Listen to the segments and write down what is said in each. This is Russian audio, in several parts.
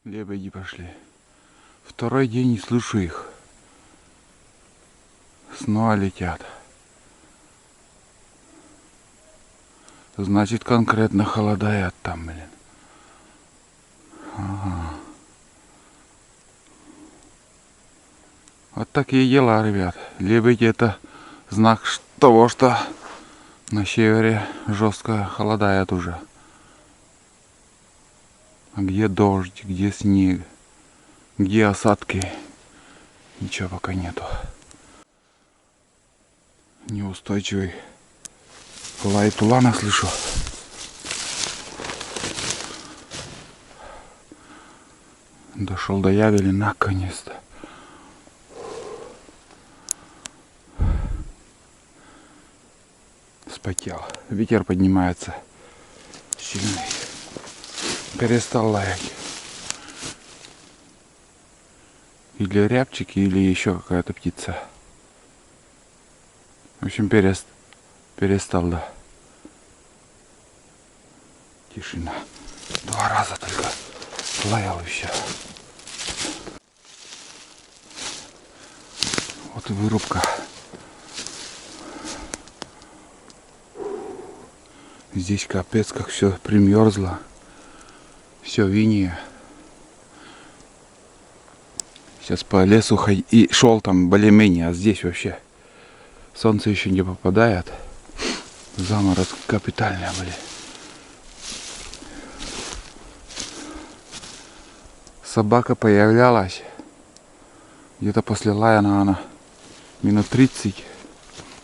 Лебеди пошли. Второй день не слышу их. Снова летят. Значит, конкретно холодает там, блин. Ага. Вот такие дела, ребят. Лебеди — это знак того, что на севере жестко холодает уже. А где дождь, где снег, где осадки? Ничего пока нету. Неустойчивый лай тулана слышу. Дошел до Яголи наконец-то. Спотел. Ветер поднимается сильный. Перестал лаять. Или рябчики, или еще какая-то птица. В общем, перестал, да. Тишина. 2 раза только лаял еще. Вот и вырубка. Здесь капец, как все примерзло. Все в инее. Сейчас по лесу и шел там более-менее, а здесь вообще солнце еще не попадает. Заморозки капитальные были. Собака появлялась. Где-то после лая она минут 30.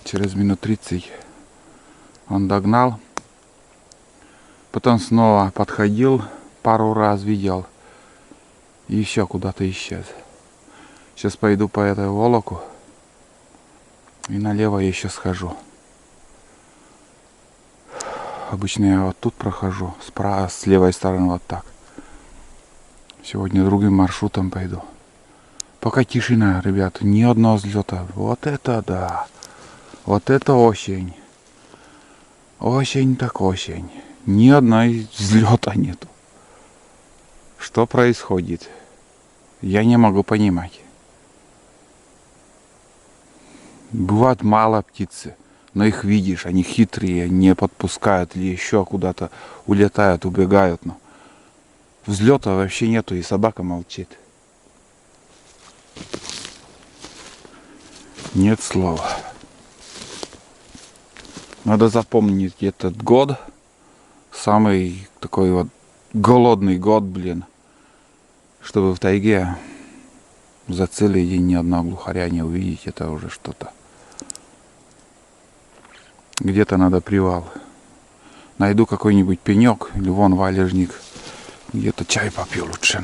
Через минут 30 он догнал. Потом снова подходил, пару раз видел. И еще куда-то исчез. Сейчас пойду по этой волоку. И налево еще схожу. Обычно я вот тут прохожу. Справа, с левой стороны вот так. Сегодня другим маршрутом пойду. Пока тишина, ребята. Ни одного взлета. Вот это да. Вот это осень. Осень так осень. Ни одной взлета нету. Что происходит? Я не могу понимать. Бывает мало птицы, но их видишь, они хитрые, не подпускают или еще куда-то улетают, убегают. Но взлета вообще нету, и собака молчит. Нет слова. Надо запомнить этот год. Самый такой вот голодный год, блин. Чтобы в тайге за целый день ни одного глухаря не увидеть, это уже что-то. Где-то надо привал. Найду какой-нибудь пенек или вон валежник. Где-то чай попью лучше.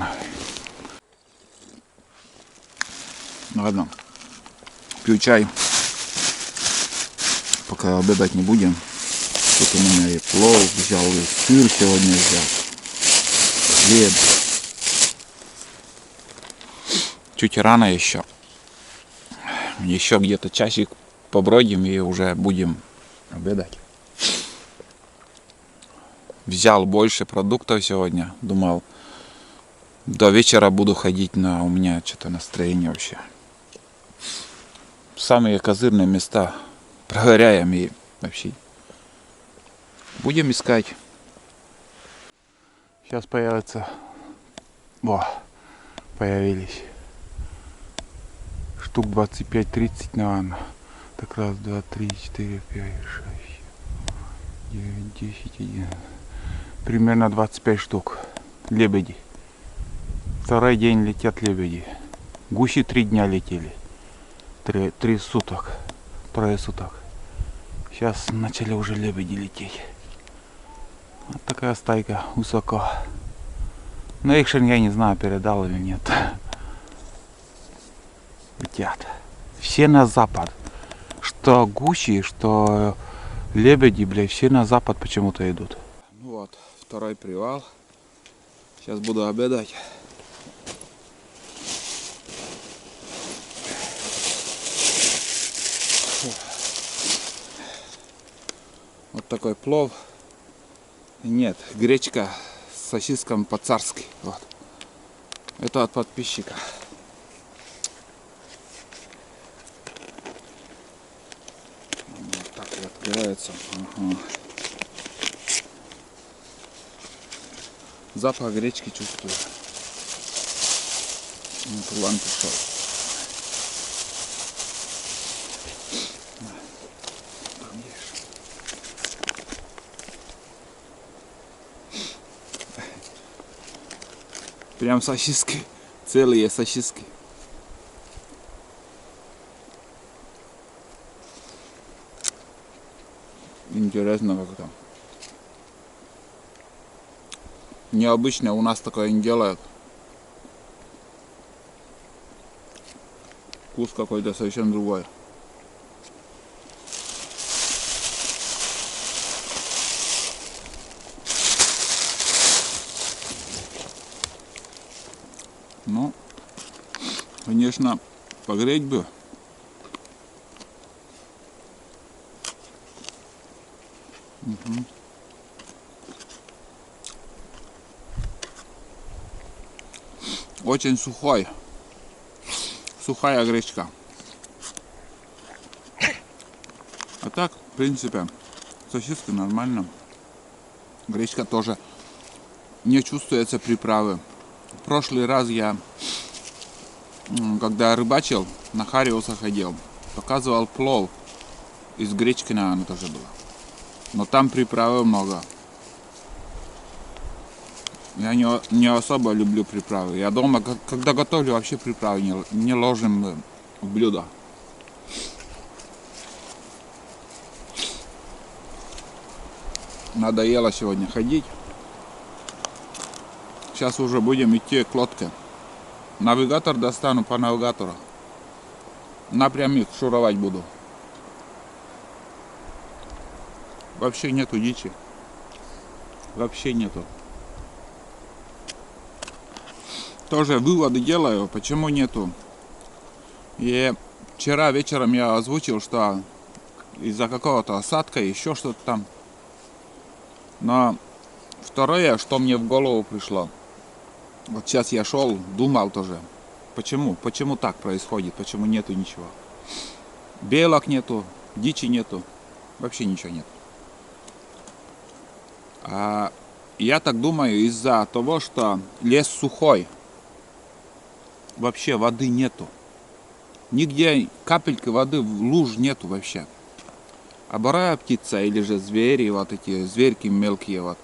Ладно. Пью чай. Пока обедать не будем. Тут у меня и плов взял, и сыр сегодня взял. Хлеб. Чуть рано еще. Еще где-то часик побродим и уже будем обедать. Взял больше продуктов сегодня. Думал, до вечера буду ходить, но у меня что-то настроение вообще. Самые козырные места проверяем и вообще будем искать. Сейчас появятся. Появились. Штук 25-30, наверное. Так, 1, 2, 3, 4, 5, 6, 9, 10, 11. Примерно 25 штук. Лебеди. Второй день летят лебеди. Гуси 3 дня летели. 3 суток. 3 суток. Сейчас начали уже лебеди лететь. Вот такая стайка высоко. Но их я не знаю, передал или нет. Летят. Все на запад. Что гуси, что лебеди, блядь, все на запад почему-то идут. Ну вот, второй привал. Сейчас буду обедать. Вот такой плов. Нет, гречка с сосиском по-царски. Вот. Это от подписчика. Вот так вот открывается. Ага. Запах гречки чувствую. Кулан пришел. Прям сосиски. Целые сосиски. Интересно как там. Необычно, у нас такое не делают. Вкус какой-то совсем другой. Ну, конечно, погреть бы. Угу. Очень сухой. Сухая гречка. А так, в принципе, сосиски нормально. Гречка тоже не чувствуется приправы. В прошлый раз я, когда рыбачил, на Хариуса ходил, показывал плов. Из гречки, наверное, тоже было. Но там приправы много. Я не особо люблю приправы. Я дома, когда готовлю, вообще приправы не ложим в блюдо. Надоело сегодня ходить. Сейчас уже будем идти к лодке. Навигатор достану по навигатору. Напрямик шуровать буду. Вообще нету дичи. Вообще нету. Тоже выводы делаю, почему нету. И вчера вечером я озвучил, что из-за какого-то осадка, еще что-то там. Но второе, что мне в голову пришло. Вот сейчас я шел, думал тоже. Почему так происходит? Почему нету ничего? Белок нету, дичи нету. Вообще ничего нет. А я так думаю, из-за того, что лес сухой. Вообще воды нету. Нигде капельки воды, луж нету вообще. А борая птица или же звери, вот эти зверьки мелкие, вот.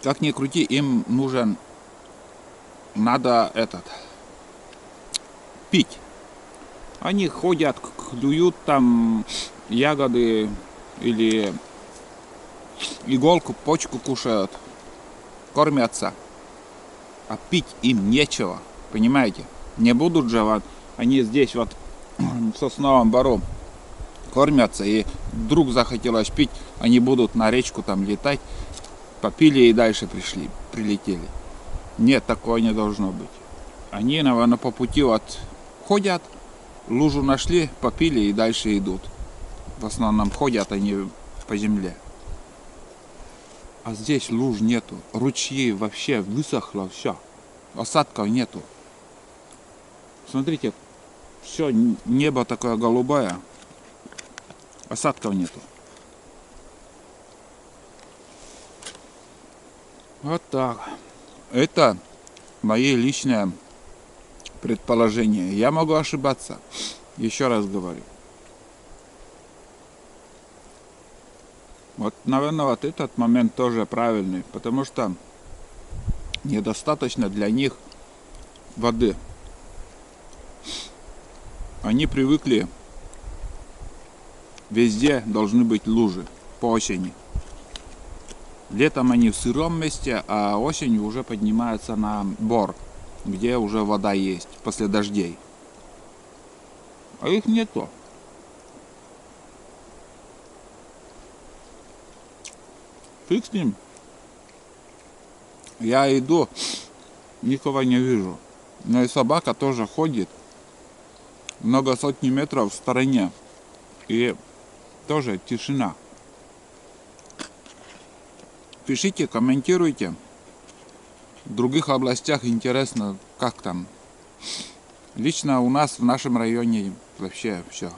Как ни крути, им надо пить. Они ходят, клюют там ягоды или иголку, почку кушают, кормятся. А пить им нечего, понимаете? Не будут же вот они здесь вот в сосновом бору кормятся, и вдруг захотелось пить, они будут на речку там летать, попили и дальше прилетели. Нет, такого не должно быть. Они, наверное, по пути вот ходят, лужу нашли, попили и дальше идут. В основном ходят они по земле. А здесь луж нету, ручьи вообще высохло, все, осадков нету. Смотрите, все, небо такое голубое, осадков нету. Вот так. Это мои личные предположения. Я могу ошибаться. Еще раз говорю. Вот, наверное, вот этот момент тоже правильный, потому что недостаточно для них воды. Они привыкли, везде должны быть лужи по осени. Летом они в сыром месте, а осенью уже поднимаются на бор, где уже вода есть после дождей. А их нету. Фиг с ним. Я иду, никого не вижу. Но и собака тоже ходит много сотни метров в стороне. И тоже тишина. Пишите, комментируйте. В других областях интересно, как там. Лично у нас в нашем районе вообще все.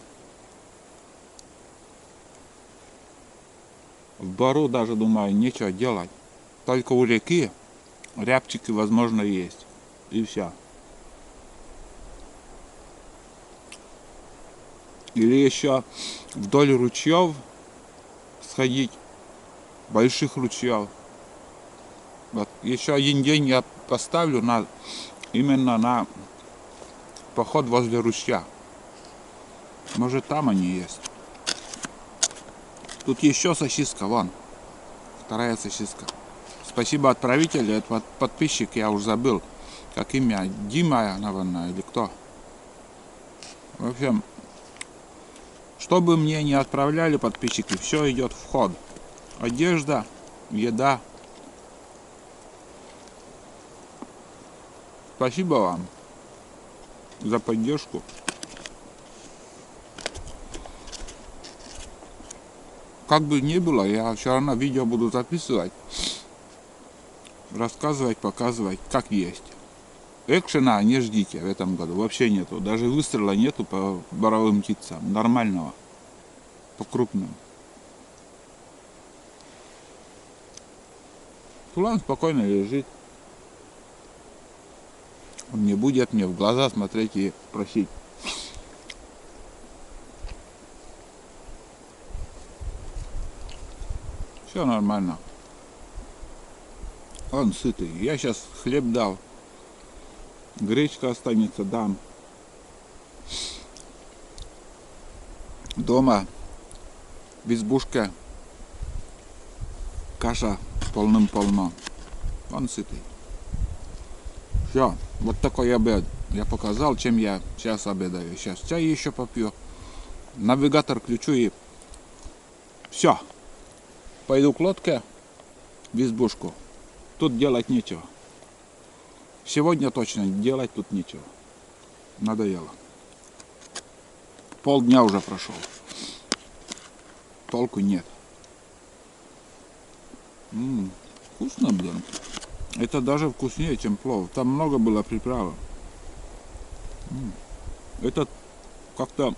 В бару даже, думаю, нечего делать. Только у реки рябчики, возможно, есть. И все. Или еще вдоль ручьев сходить. Больших ручьев. Вот еще один день я поставлю именно на поход возле ручья. Может, там они есть. Тут еще сосиска, вон. Вторая сосиска. Спасибо отправителю, это подписчик, я уже забыл. Как имя? Дима, наверное, или кто? В общем, что бы мне не отправляли подписчики, все идет в ход. Одежда, еда. Спасибо вам за поддержку. Как бы ни было, я все равно видео буду записывать, рассказывать, показывать, как есть. Экшена не ждите в этом году, вообще нету. Даже выстрела нету по боровым птицам, нормального, по крупным. Тулан спокойно лежит. Он не будет мне в глаза смотреть и просить. Все нормально. Он сытый. Я сейчас хлеб дал. Гречка останется, дам. Дома в избушке каша полным-полно. Он сытый. Все, вот такой обед. Я показал, чем я сейчас обедаю. Сейчас чай еще попью. Навигатор включу и все. Пойду к лодке в избушку. Тут делать нечего. Сегодня точно делать тут нечего. Надоело. Полдня уже прошел. Толку нет. Вкусно, блин. Это даже вкуснее, чем плов. Там много было приправы. Это как-то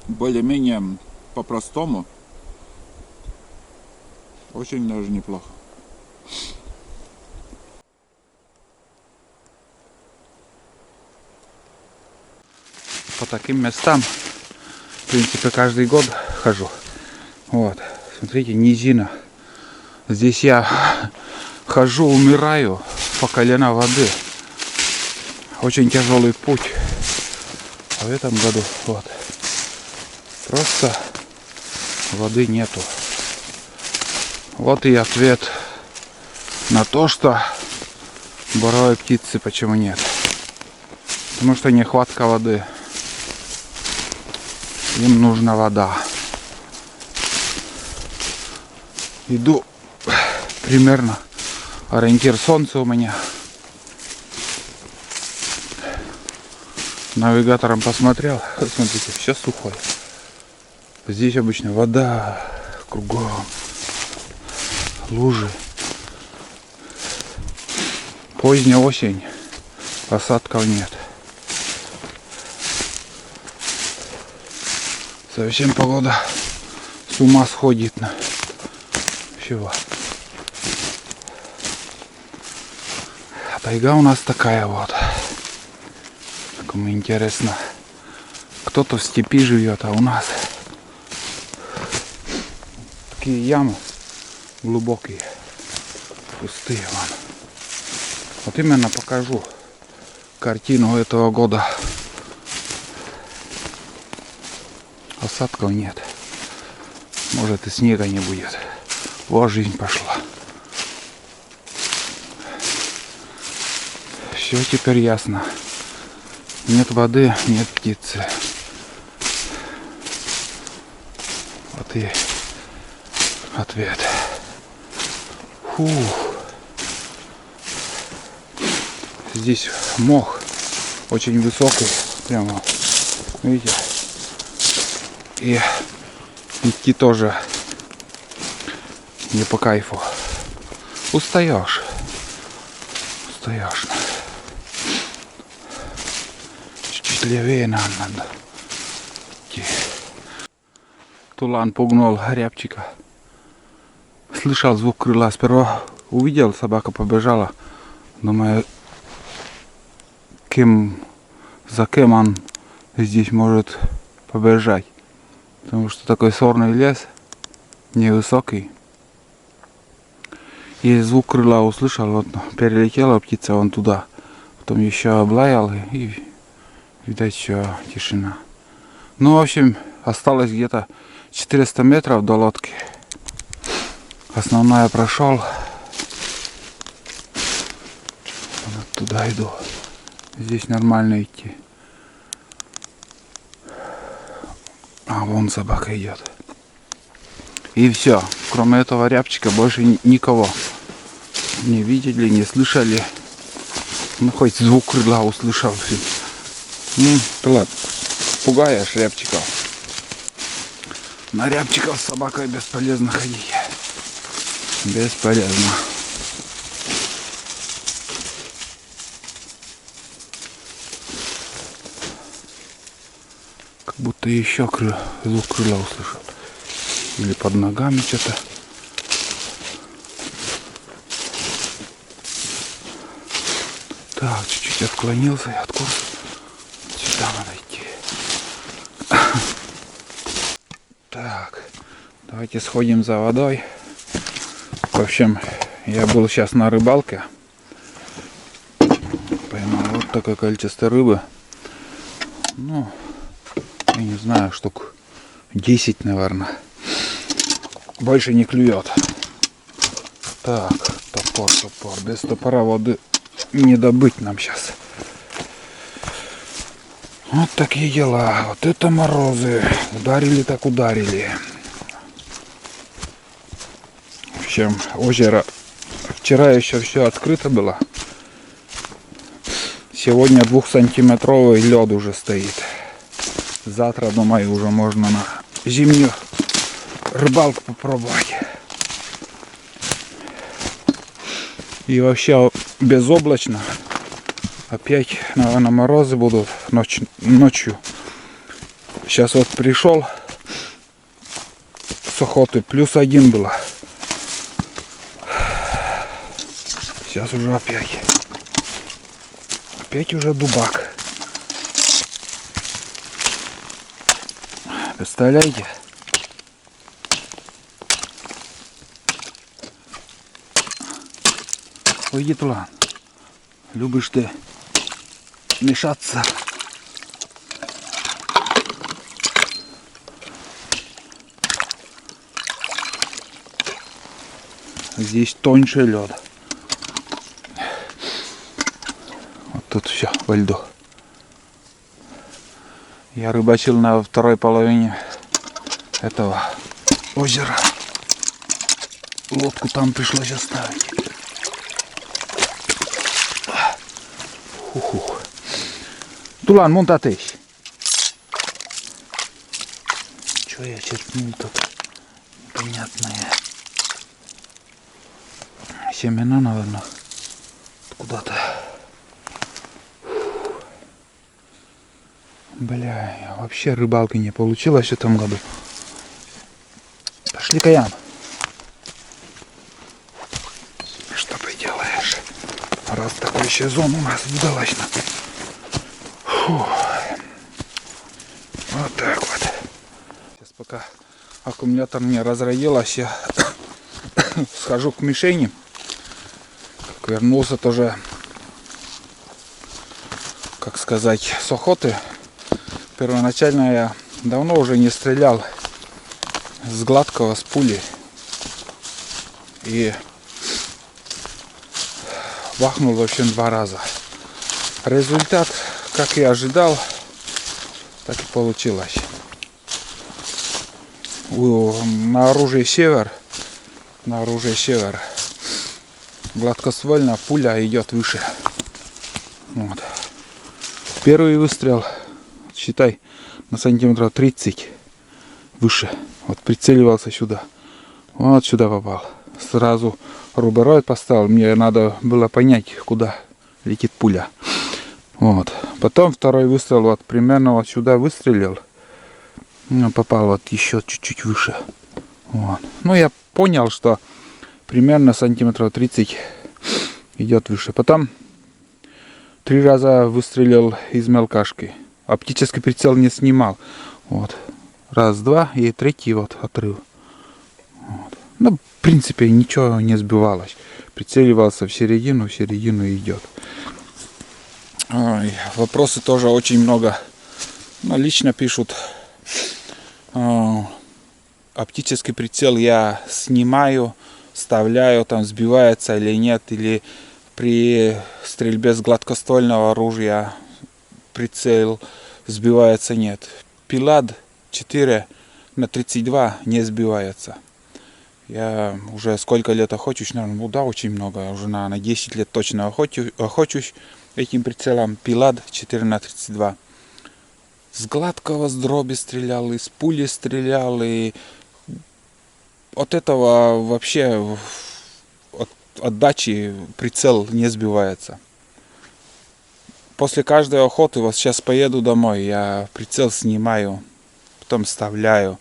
более-менее по-простому. Очень даже неплохо. По таким местам, в принципе, каждый год хожу. Вот, смотрите, низина. Здесь я хожу, умираю по колено воды. Очень тяжелый путь. А в этом году вот просто воды нету. Вот и ответ на то, что боровой птицы почему нет. Потому что нехватка воды. Им нужна вода. Иду примерно. Ориентир солнца у меня. Навигатором посмотрел. Смотрите, все сухое. Здесь обычно вода кругом. Лужи. Поздняя осень. Осадков нет. Совсем погода с ума сходит на чего. А тайга у нас такая вот. Кому интересно. Кто-то в степи живет, а у нас такие ямы глубокие, пустые. Вон. Вот именно покажу картину этого года. Осадков нет. Может и снега не будет. Вот жизнь пошла. Все теперь ясно. Нет воды, нет птицы. Вот и ответ. Фух. Здесь мох очень высокий. Прямо, видите? И идти тоже не по кайфу. Устаешь. Чуть-чуть левее нам надо. Тулан пугнул рябчика. Слышал звук крыла. Сперва увидел, собака побежала. Думаю, за кем он здесь может побежать. Потому что такой сорный лес, невысокий. И звук крыла услышал, вот перелетела птица вон туда. Потом еще облаял и видать, все, тишина. Ну, в общем, осталось где-то 400 метров до лодки. Основная прошел. Вот туда иду. Здесь нормально идти. А вон собака идет. И все. Кроме этого рябчика больше никого не видели, не слышали. Ну, хоть звук крыла услышал. Ну, ты ладно. Пугаешь рябчиков. На рябчиков с собакой бесполезно ходить. Бесполезно. Как будто еще звук крыла услышал. Или под ногами что-то. Так, чуть-чуть отклонился от курса. Сюда надо идти. Так, давайте сходим за водой. В общем, я был сейчас на рыбалке. Поймал вот такое количество рыбы. Ну, я не знаю, штук 10, наверное. Больше не клюет. Так, топор. Без топора воды не добыть нам сейчас. Вот такие дела. Вот это морозы. Ударили так ударили. В общем, озеро вчера еще все открыто было. Сегодня 2-сантиметровый лед уже стоит. Завтра, думаю, уже можно на зимнюю рыбалку попробовать. И вообще безоблачно. Опять, наверное, морозы будут ночью. Сейчас вот пришел с охоты, +1 было. Сейчас уже опять уже дубак. Представляете? Ой, Тулан, любишь ты мешаться. Здесь тоньше лед. Вот тут все во льду. Я рыбачил на второй половине этого озера. Лодку там пришлось оставить. Тулан, монта ты. Что я черпнул тут? Непонятное. Семена, наверное, куда-то. Бля, вообще рыбалки не получилось в этом году. Пошли, Каян. Что поделаешь? Раз такой сезон у нас удалось. Фу. Вот так вот. Сейчас пока аккумулятор не разрядилась, я схожу к мишени. Как вернулся тоже, как сказать, с охоты. Первоначально я давно уже не стрелял с гладкого, с пули. И бахнул, в общем, 2 раза. Результат, как и ожидал, так и получилось. На оружие север, гладкоствольная пуля идет выше. Вот. Первый выстрел, считай, на сантиметров 30 выше. Вот прицеливался сюда. Вот сюда попал. сразу рубероид поставил. Мне надо было понять, куда летит пуля. Вот. Потом второй выстрел вот примерно вот сюда выстрелил. Попал вот еще чуть-чуть выше. Вот. Ну, я понял, что примерно сантиметров 30 идет выше. Потом 3 раза выстрелил из мелкашки. Оптический прицел не снимал. Вот. Раз, два и третий вот отрыв. Вот. Ну, в принципе, ничего не сбивалось. Прицеливался в середину идет. Ой, вопросы тоже очень много. Но лично пишут. Оптический прицел я снимаю, вставляю, там сбивается или нет, или при стрельбе с гладкоствольного оружия прицел сбивается, нет. Пилад 4х32 не сбивается. Я уже сколько лет охочусь, наверное, ну да, очень много, уже на 10 лет точно охочусь этим прицелом. Пилад 4х32. С гладкого, с дроби стрелял, из пули стрелял, и от этого вообще от отдачи прицел не сбивается. После каждой охоты, вот сейчас поеду домой, я прицел снимаю, потом вставляю.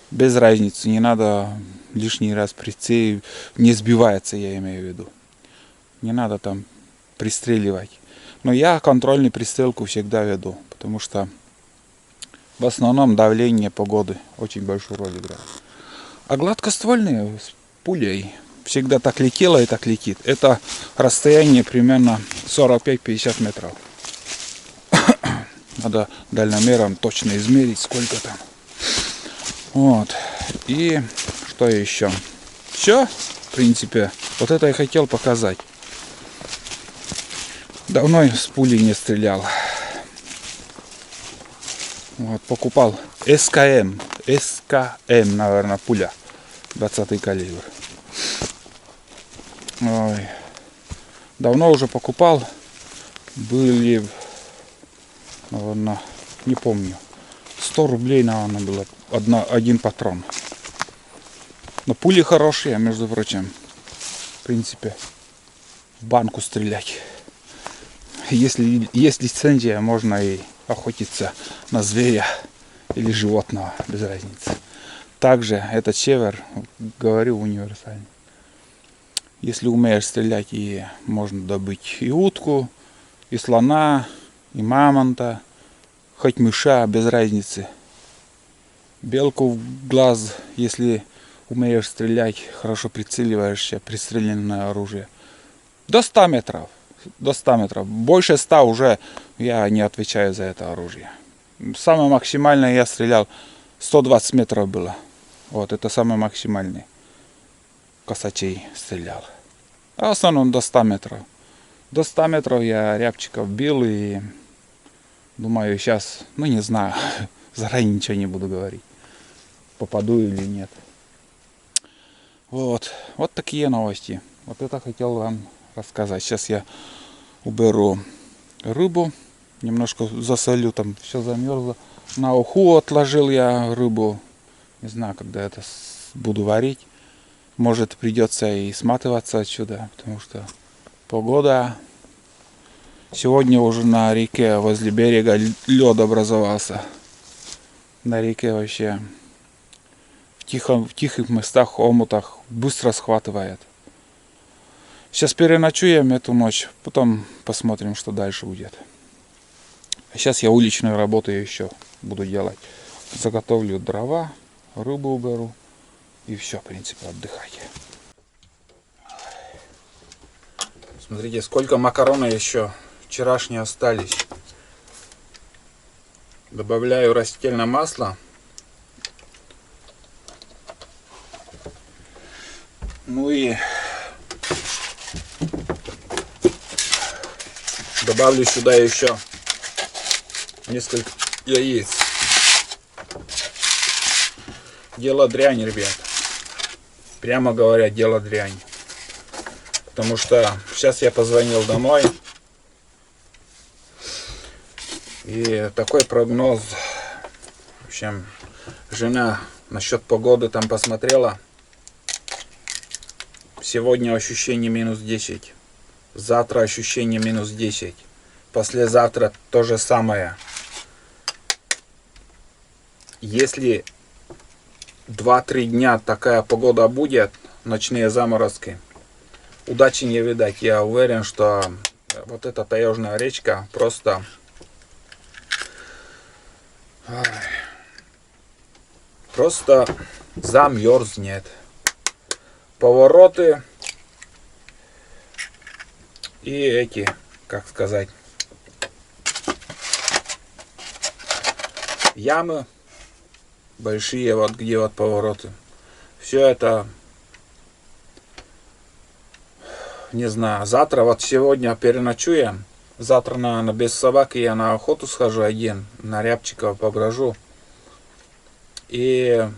Без разницы, не надо лишний раз прицел, не сбивается, я имею в виду. Не надо там пристреливать. Но я контрольную пристрелку всегда веду, потому что в основном давление погоды очень большую роль играет. А гладкоствольные с пулей всегда так летело и так летит. Это расстояние примерно 45-50 метров. Надо дальномером точно измерить, сколько там. Вот. И что еще? Все, в принципе. Вот это я хотел показать. Давно с пулей не стрелял. Вот, покупал СКМ, наверное, пуля, 20-й калибр. Ой. Давно уже покупал, были, наверное, не помню, 100 рублей, наверное, было один патрон. Но пули хорошие, между прочим, в принципе, в банку стрелять. Если есть лицензия, можно и охотиться на зверя или животного, без разницы. Также этот север, говорю, универсальный. Если умеешь стрелять, и можно добыть и утку, и слона, и мамонта, хоть мыша, без разницы. Белку в глаз, если умеешь стрелять, хорошо прицеливаешься, пристреленное оружие. До 100 метров. До 100 метров. Больше 100 уже я не отвечаю за это оружие. Самое максимальное я стрелял 120 метров было. Вот это самый максимальный. Косачей стрелял. А в основном до 100 метров. До 100 метров я рябчиков бил и думаю сейчас, ну не знаю, заранее ничего не буду говорить. Попаду или нет. Вот такие новости. Вот это хотел вам рассказать. Сейчас я уберу рыбу, немножко засолю, там все замерзло. На уху отложил я рыбу. Не знаю, когда это буду варить. Может, придется и сматываться отсюда, потому что погода. Сегодня уже на реке возле берега лед образовался. На реке вообще в тихих местах, омутах быстро схватывает. Сейчас переночуем эту ночь, потом посмотрим, что дальше будет. А сейчас я уличную работу еще буду делать. Заготовлю дрова, рыбу уберу и все, в принципе, отдыхать. Смотрите, сколько макароны еще вчерашние остались. Добавляю растительное масло. Ну и добавлю сюда еще несколько яиц. Дело дрянь, ребят. Прямо говоря, дело дрянь. Потому что сейчас я позвонил домой. И такой прогноз. В общем, жена насчет погоды там посмотрела. Сегодня ощущение минус 10. Завтра ощущение минус 10. Послезавтра то же самое. Если 2-3 дня такая погода будет, ночные заморозки, удачи не видать. Я уверен, что вот эта таежная речка просто замерзнет. Повороты и эти, как сказать, ямы большие, вот где вот повороты. Все это, не знаю, завтра, вот сегодня переночуем. Завтра, наверное, без собаки я на охоту схожу один, на рябчиков поброжу. И,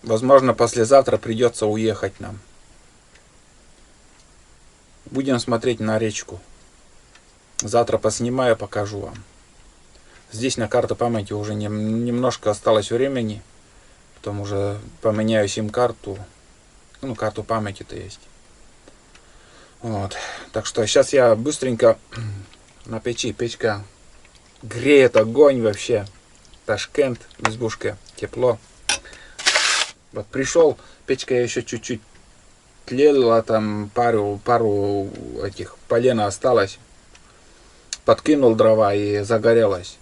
возможно, послезавтра придется уехать нам. Будем смотреть на речку. Завтра поснимаю, покажу вам. Здесь на карту памяти уже немножко осталось времени. Потом уже поменяю сим-карту. Ну, карту памяти-то есть. Вот. Так что сейчас я быстренько на печи. Печка греет огонь вообще. Ташкент, в избушке, тепло. Вот пришел, печка еще чуть-чуть тлела, там пару этих полена осталось. Подкинул дрова и загорелась.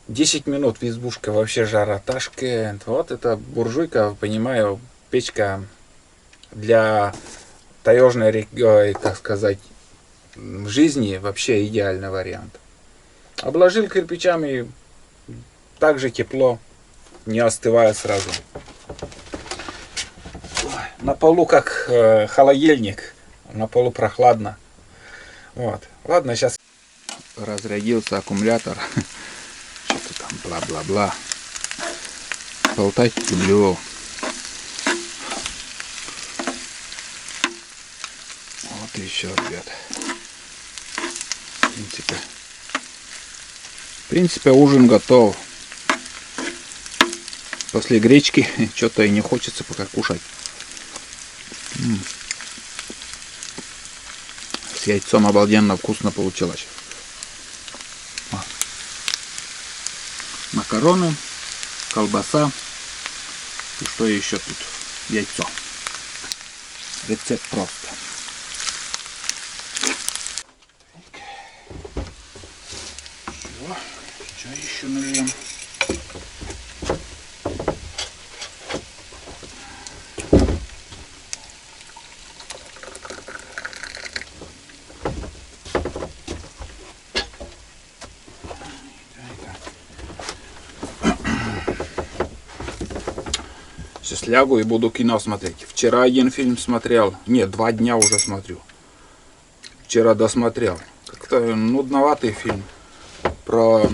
10 минут в избушке, вообще жара. Ташкент. Вот это буржуйка, понимаю, печка для таежной, как сказать, жизни вообще идеальный вариант. Обложил кирпичами, также тепло, не остывает сразу. На полу как холодильник, на полу прохладно. Вот. Ладно, сейчас разрядился аккумулятор. Что-то там бла-бла-бла. Болтать люблю. Вот и все, ребят. В принципе, ужин готов. После гречки что-то и не хочется пока кушать. С яйцом обалденно вкусно получилось. Макароны, колбаса. И что еще тут? Яйцо. Рецепт просто. Что еще нальем? Сейчас лягу и буду кино смотреть. Вчера один фильм смотрел. Нет, 2 дня уже смотрю. Вчера досмотрел. Как-то нудноватый фильм. Про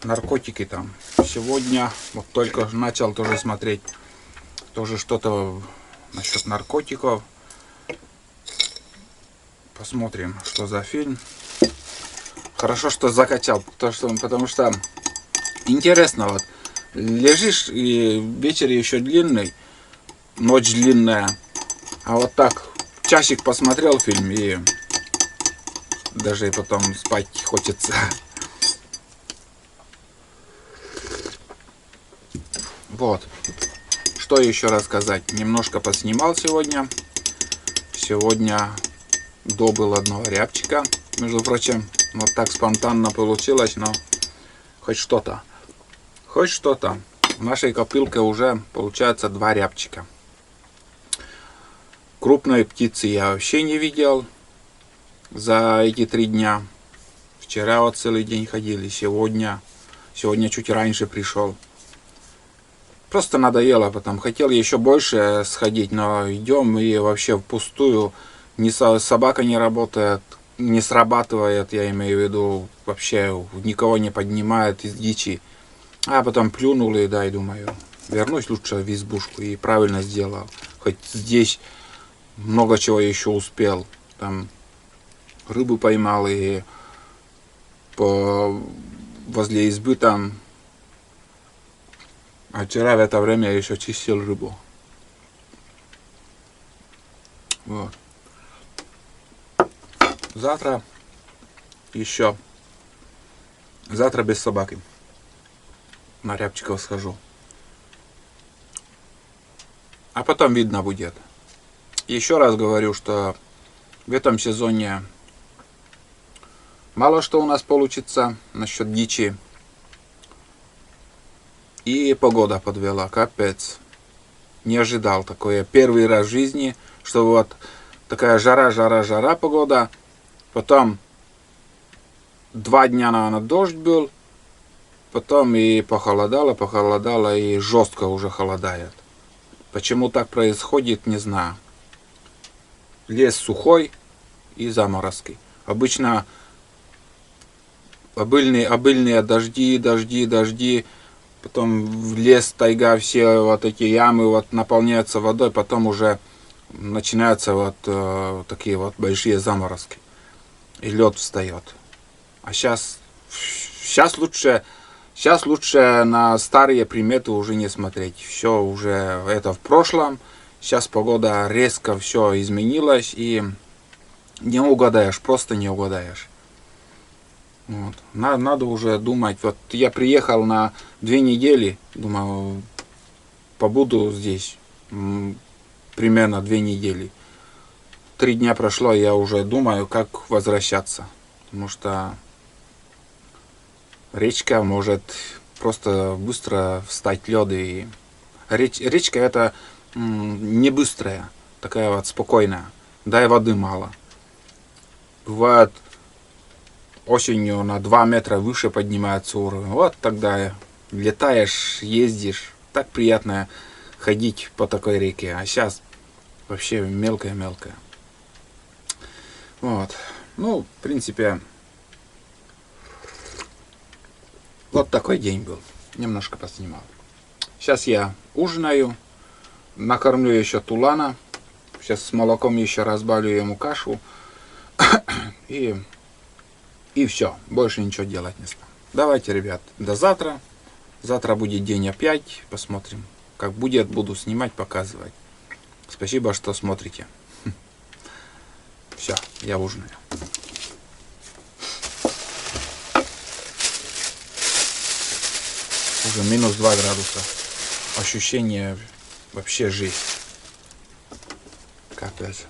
наркотики там. Сегодня вот только начал тоже смотреть. Тоже что-то насчет наркотиков. Посмотрим, что за фильм. Хорошо, что закачал. Потому что интересно вот. Лежишь, и вечер еще длинный, ночь длинная. А вот так часик посмотрел фильм, и даже и потом спать хочется. Вот. Что еще рассказать? Немножко поснимал сегодня. Сегодня добыл одного рябчика. Между прочим, вот так спонтанно получилось, но хоть что-то. Хоть что-то. В нашей копилке уже получается 2 рябчика. Крупной птицы я вообще не видел за эти 3 дня. Вчера вот целый день ходили, сегодня чуть раньше пришел. Просто надоело потом. Хотел еще больше сходить, но идем и вообще впустую. Собака не работает, не срабатывает, я имею в виду, вообще никого не поднимает из дичи. А потом плюнул и да, и думаю, вернусь лучше в избушку, и правильно сделал. Хоть здесь много чего еще успел. Там рыбу поймал и возле избы там. А вчера в это время я еще чистил рыбу. Вот. Завтра еще. Завтра без собаки. На Рябчиков схожу. А потом видно будет. Еще раз говорю, что в этом сезоне мало что у нас получится насчет дичи. И погода подвела, капец. Не ожидал такое. Первый раз в жизни, что вот такая жара погода. Потом 2 дня, наверное, дождь был. Потом и похолодало, и жестко уже холодает. Почему так происходит, не знаю. Лес сухой и заморозки. Обычно обильные дожди. Потом в лес, тайга, все вот эти ямы вот наполняются водой. Потом уже начинаются вот такие вот большие заморозки. И лед встает. А сейчас лучше на старые приметы уже не смотреть. Все уже это в прошлом. Сейчас погода резко все изменилась. И не угадаешь, просто не угадаешь. Вот. Надо уже думать. Вот я приехал на 2 недели. Думаю, побуду здесь примерно 2 недели. 3 дня прошло, я уже думаю, как возвращаться. Потому что речка может просто быстро встать лед. И речка это не быстрая, такая вот спокойная. Да и воды мало. Бывает, осенью на 2 метра выше поднимается уровень. Вот тогда летаешь, ездишь. Так приятно ходить по такой реке. А сейчас вообще мелкая. Вот. Ну, в принципе, вот такой день был. Немножко поснимал. Сейчас я ужинаю. Накормлю еще тулана. Сейчас с молоком еще разбавлю ему кашу. И все. Больше ничего делать не стану. Давайте, ребят, до завтра. Завтра будет день опять. Посмотрим. Как будет, буду снимать, показывать. Спасибо, что смотрите. Все, я ужинаю. Уже минус 2 градуса. Ощущение вообще жизнь. Капец.